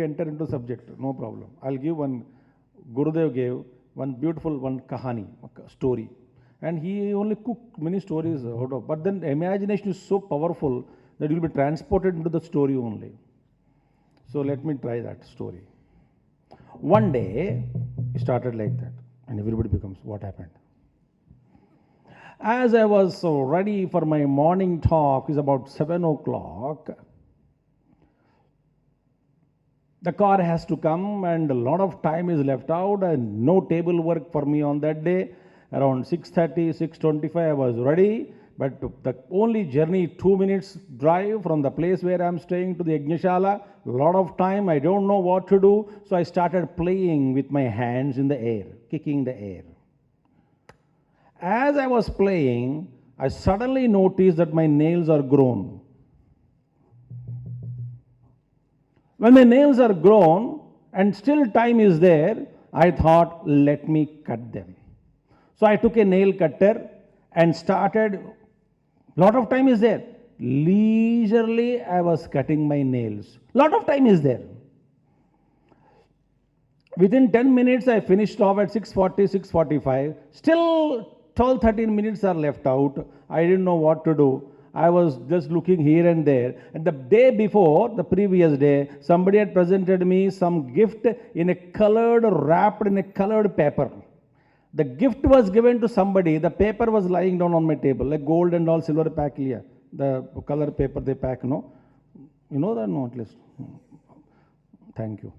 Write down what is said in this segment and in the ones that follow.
enter into subject, no problem. I'll give one, Gurudev gave one beautiful one kahani, story. And he only cooked many stories out of, but then imagination is so powerful that you'll be transported into the story only. So let me try that story. One day, it started like that, and everybody becomes, what happened? As I was so ready for my morning talk, it's about 7 o'clock. The car has to come and a lot of time is left out and no table work for me on that day. Around 6:30, 6:25 I was ready, but the only journey 2 minutes drive from the place where I'm staying to the Yajnashala. A lot of time, I don't know what to do, so I started playing with my hands in the air, kicking the air. As I was playing, I suddenly noticed that my nails are grown. When my nails are grown and still time is there, I thought, let me cut them. So I took a nail cutter and started, lot of time is there. Leisurely I was cutting my nails. Lot of time is there. Within 10 minutes I finished off at 6:40, 6:45. Still 12, 13 minutes are left out. I didn't know what to do. I was just looking here and there. And the day before, the previous day, somebody had presented me some gift in a colored, wrapped in a colored paper. The gift was given to somebody. The paper was lying down on my table, like gold and all silver pack here. The color paper they pack, no? You know that, no, at least. Thank you.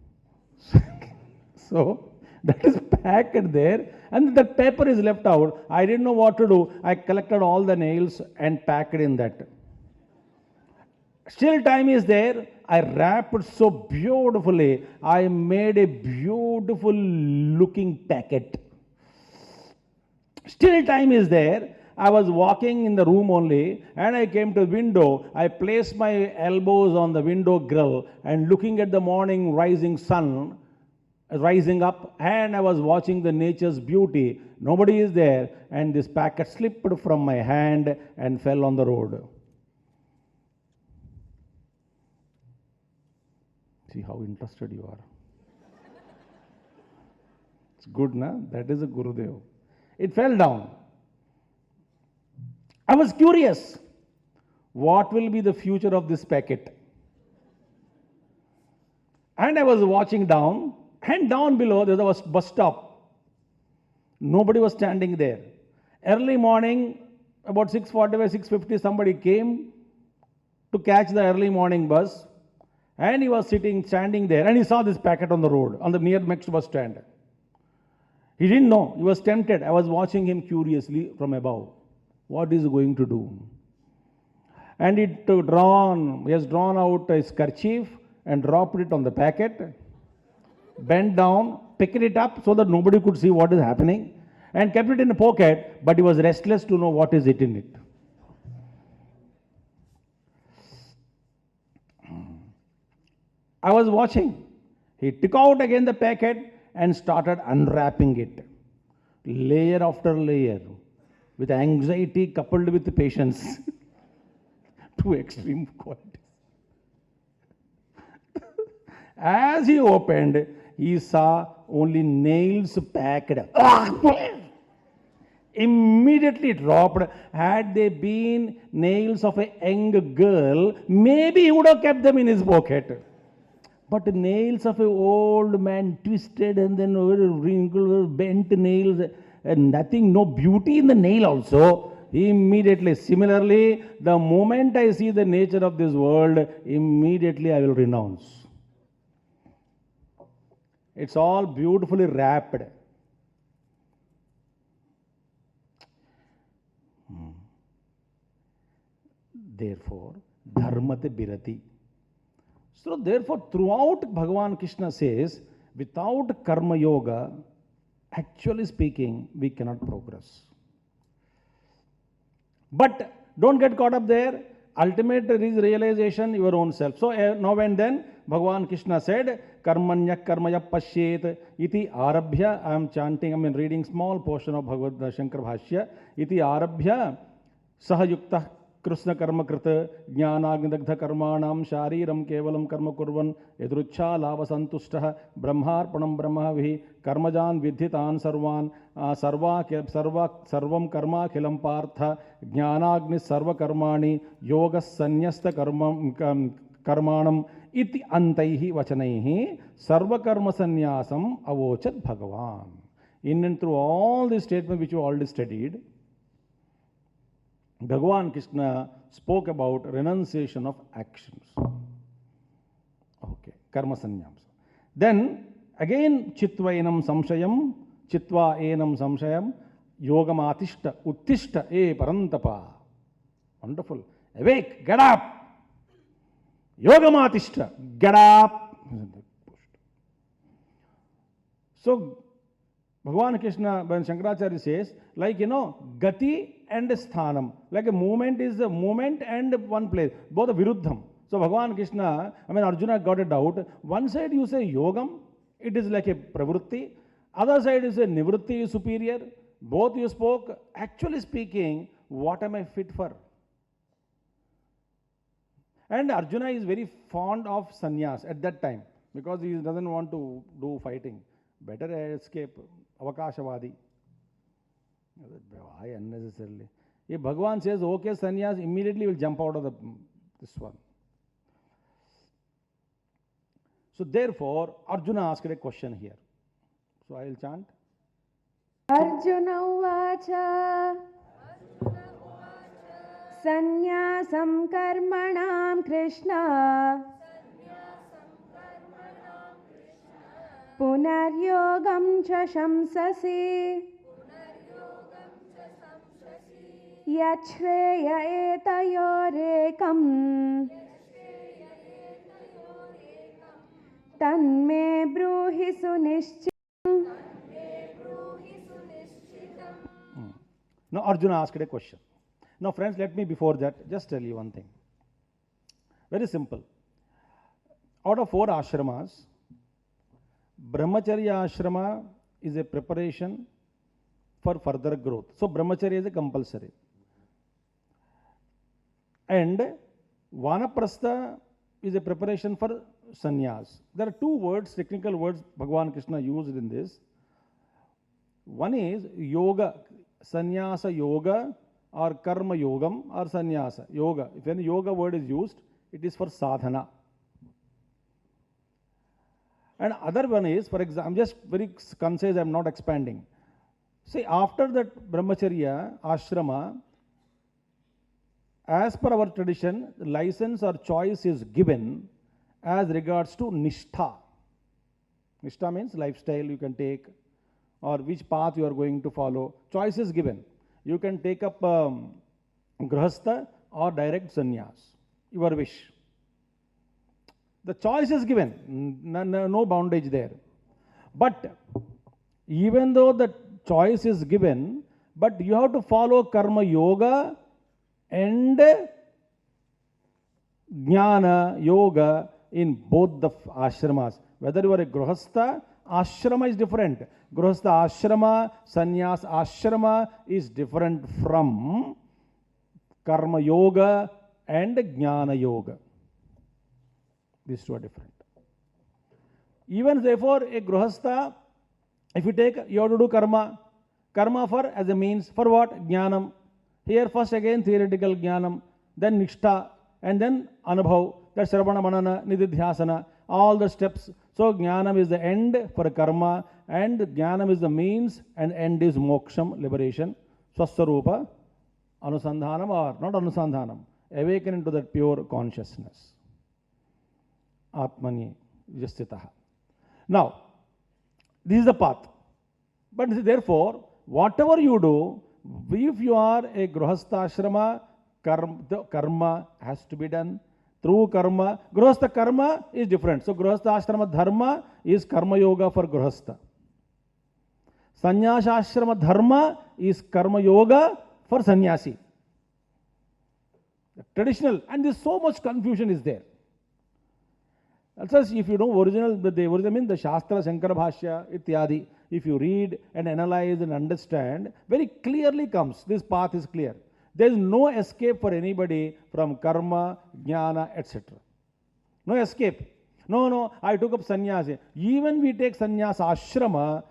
So, that is packed there, and the paper is left out. I didn't know what to do. I collected all the nails and packed in that. Still time is there. I wrapped so beautifully. I made a beautiful looking packet. Still time is there. I was walking in the room only, and I came to the window. I placed my elbows on the window grill and looking at the morning rising sun, rising up, and I was watching the nature's beauty. Nobody is there, and this packet slipped from my hand and fell on the road. See how interested you are. It's good, na? That is a Gurudev. It fell down. I was curious. What will be the future of this packet? And I was watching down, and down below there was a bus stop. Nobody was standing there. Early morning, about 6:45, 6:50, somebody came to catch the early morning bus, and he was standing there, and he saw this packet on the road, on the near next bus stand. He didn't know. He was tempted. I was watching him curiously from above. What is he going to do? And he has drawn out his kerchief and dropped it on the packet, bent down, picked it up so that nobody could see what is happening, and kept it in the pocket, but he was restless to know what is it in it. I was watching. He took out again the packet and started unwrapping it, layer after layer, with anxiety coupled with patience. Two extreme qualities. As he opened, he saw only nails packed. Immediately dropped. Had they been nails of a young girl, maybe he would have kept them in his pocket. But the nails of an old man, twisted and then wrinkled, bent nails, and nothing, no beauty in the nail also. Immediately, similarly, the moment I see the nature of this world, immediately I will renounce. It's all beautifully wrapped. Therefore, dharmate birati. So therefore, throughout Bhagavan Krishna says, without karma yoga, actually speaking, we cannot progress. But don't get caught up there. Ultimate is realization, your own self. So now and then, Bhagavan Krishna said, karmanya karmaya pashyet iti arabhya. I am chanting, reading small portion of Bhagavad Shankar Bhashya. Iti arabhya sahayukta Krishna कर्म कृत ज्ञानाग्निदग्ध कर्माणाम शारीरम केवलम कर्म कुर्वन् यदृच्छा लाभ संतुष्टः ब्रह्मार्पणम ब्रह्मभिः कर्मजान विद्धितान सर्वान् सर्वं कर्माखिलं पार्थ ज्ञानाग्नि सर्वकर्माणि योगः संन्यस्त कर्माणम् इति अंतैः वचनैः सर्वकर्म संन्यासम अवोचत भगवान. In and through all these statements which you already studied, Bhagavan Krishna spoke about renunciation of actions. Okay, karma sannyam. Then again, chitva enam samshayam, chitva enam samshayam, yogam atishta, uttishta, parantapa. Wonderful. Awake, get up. Yogam atishta, get up. So, Bhagavan Krishna, when Shankaracharya says, like, gati and sthanam, like a movement is a movement and one place, both are viruddham. So Bhagavan Krishna, Arjuna got a doubt. One side you say yogam, it is like a pravrutti. Other side you say nivrutti is superior. Both you spoke. Actually speaking, what am I fit for? And Arjuna is very fond of sannyas at that time because he doesn't want to do fighting. Better escape. Avakashavadi. Why unnecessarily? If Bhagavan says, okay, sannyas, immediately will jump out of this one. So therefore, Arjuna asked a question here. So I will chant. Arjuna uvacha sannyasam karmanam Krishna punaryogam cha shamsasi yachreya etayorekam tanme bruhi sunischitam. Now Arjuna asked a question. Now friends, let me before that just tell you one thing. Very simple. Out of 4 ashramas, Brahmacharya ashrama is a preparation for further growth. So Brahmacharya is a compulsory. And Vanaprastha is a preparation for sannyas. There are 2 words, technical words Bhagavan Krishna used in this. One is yoga, sannyasa yoga or karma yogam or sannyasa yoga. If any yoga word is used, it is for sadhana. And other one is, for example, I'm just very concise, I'm not expanding. See, after that Brahmacharya ashrama, as per our tradition, the license or choice is given as regards to nishtha. Nishtha means lifestyle you can take or which path you are going to follow. Choice is given. You can take up grahastha or direct sannyas, your wish. The choice is given, no bondage there. But even though the choice is given, but you have to follow karma yoga and jnana yoga in both the ashramas. Whether you are a grahastha, ashrama is different. Grahastha ashrama, sannyas ashrama is different from karma yoga and jnana yoga. These 2 are different. Even therefore, a grahastha, if you take, you have to do karma. Karma for as a means, for what? Jnanam. Here first again theoretical jnanam, then nishtha, and then anubhav, that's Shravana Manana, Nididhyasana, all the steps. So jnanam is the end for karma, and jnanam is the means, and end is moksham, liberation. Swaswarupa, anusandhanam or not anusandhanam, awaken into that pure consciousness. Atmani Yastitaha. Now, this is the path. But therefore, whatever you do, if you are a grahastha ashrama, karma has to be done. Through karma, grahastha karma is different. So, grahastha ashrama dharma is karma yoga for grahastha. Sannyasa ashrama dharma is karma yoga for sannyasi. The traditional, and there's so much confusion is there. Also, if you know original, the original means the Shastra, Shankara Bhashya, Ityadi, if you read and analyze and understand, very clearly comes, this path is clear. There is no escape for anybody from karma, jnana, etc. No escape. No, I took up sannyas. Even we take sannyas ashrama,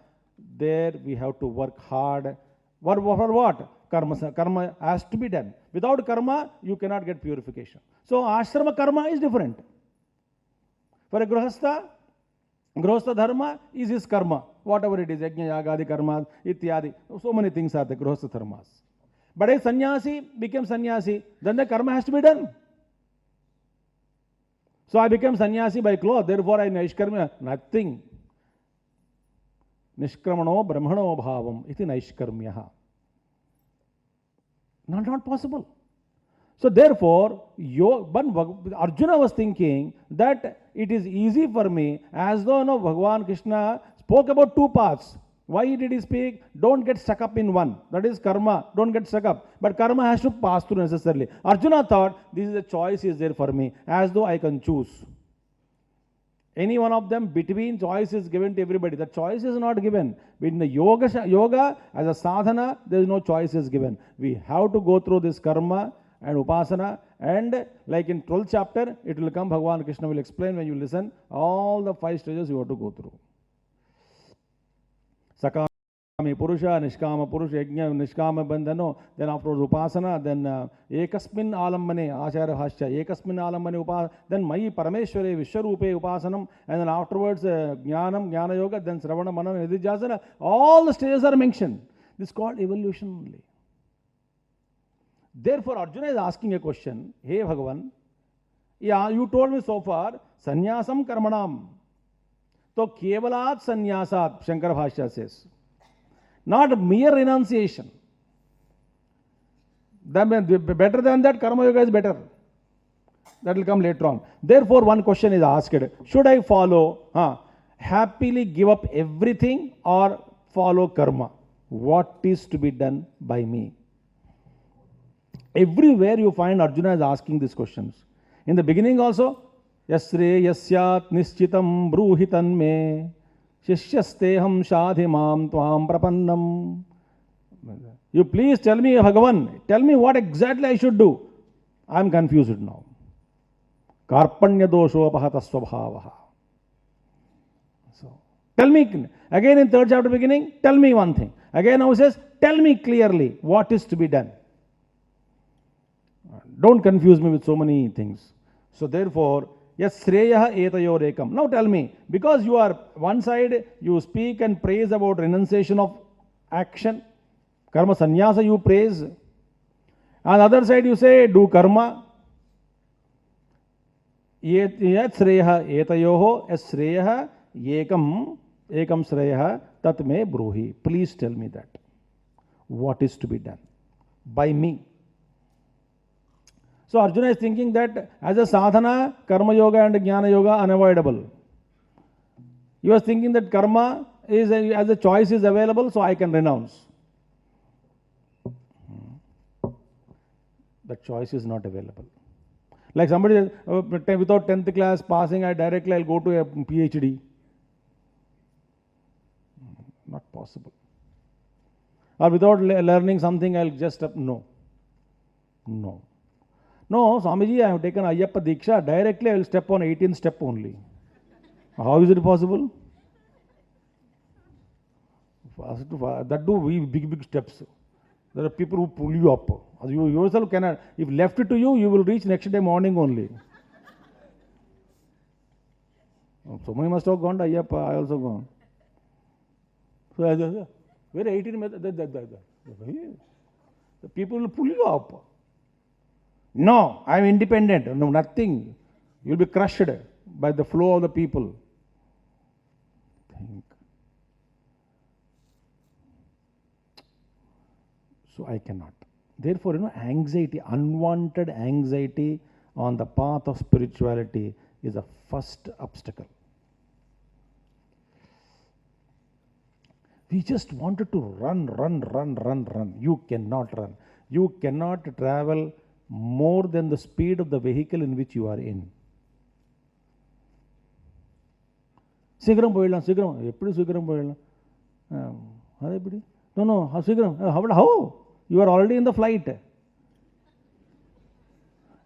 there we have to work hard. For what? Karma has to be done. Without karma, you cannot get purification. So ashrama karma is different. For a grihastha dharma is his karma. Whatever it is, yajna, yagadi, karma, ityadi. So many things are the grihastha dharmas. But if sannyasi became sannyasi, then the karma has to be done. So I became sannyasi by cloth, therefore I naishkarmya. Nothing. Nishkramano brahmano bhavam iti naishkarmyaha. Not possible. So therefore, Arjuna was thinking that it is easy for me, as though Bhagavan Krishna spoke about two paths. Why did he speak? Don't get stuck up in one. That is karma. Don't get stuck up. But karma has to pass through necessarily. Arjuna thought, this is a choice is there for me, as though I can choose. Any one of them between choice is given to everybody. The choice is not given. In the yoga as a sadhana, there is no choice is given. We have to go through this karma and upasana, and like in 12th chapter, it will come, Bhagavan Krishna will explain when you listen, all the 5 stages you have to go through. Sakami Purusha, Nishkama Purusha, Yajna, Nishkama Bandhano, then afterwards Upasana, then Ekasmin Alambane, Acharya Bhashya, Ekasmin Alambane Upasana, then Mayi Parameshware, Vishwarupe Upasanam, and then afterwards Jnanam, Jnana Yoga, then Sravana, Manana, Nididhyasana, all the stages are mentioned. This is called evolution only. Therefore, Arjuna is asking a question, hey Bhagavan, yeah, you told me so far, Sannyasam Karmanam. So, Kevalat Sannyasat, Shankara Bhashya says. Not mere renunciation. Better than that, Karma Yoga is better. That will come later on. Therefore, one question is asked, should I follow, happily give up everything or follow karma? What is to be done by me? Everywhere you find Arjuna is asking these questions. In the beginning also, Yasre yasyat nischitam bruhitan me shishyasteham shadhimam tvam prapannam. You please tell me, Bhagavan, tell me what exactly I should do. I am confused now. Karpanya dosho apahata swabhavaha. So, tell me, again in 3rd chapter beginning, tell me one thing. Again now says, tell me clearly what is to be done. Don't confuse me with so many things. So therefore, yes, Sreya etayorekam. Now tell me, because you are one side, you speak and praise about renunciation of action, karma sannyasa you praise. On the other side, you say, do karma. Yet Sreya etayoho, yes Sreya ekam Sreya tat me bruhi. Please tell me that. What is to be done by me? So Arjuna is thinking that as a sadhana, karma yoga and jnana yoga unavoidable. He was thinking that karma is as a choice is available, so I can renounce. The choice is not available. Like somebody without 10th class passing, I'll go to a PhD. Not possible. Or without learning something, I'll just no. No, Swamiji, I have taken Ayyappa Diksha. Directly I will step on 18th step only. How is it possible? That do big steps. There are people who pull you up. You yourself cannot. If left it to you, you will reach next day morning only. So many must have gone to Ayyappa. I also gone. So where 18 the people will pull you up. No, I am independent. No, nothing. You will be crushed by the flow of the people. Think. So I cannot. Therefore, anxiety, unwanted anxiety on the path of spirituality is a first obstacle. We just wanted to run. You cannot run. You cannot travel more than the speed of the vehicle in which you are in. Sigaram poidlam, sigaram. Eppadi sigaram poidlam? No, sigaram. How? You are already in the flight.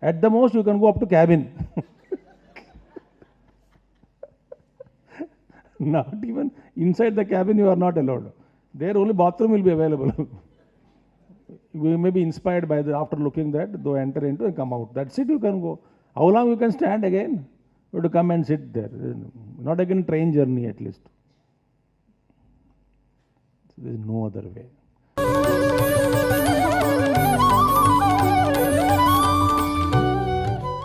At the most, you can go up to cabin. Not even inside the cabin, you are not allowed. There only bathroom will be available. We may be inspired by the, after looking that, though enter into and come out. That's it, you can go. How long you can stand again? You have to come and sit there. Not again train journey at least. There is no other way.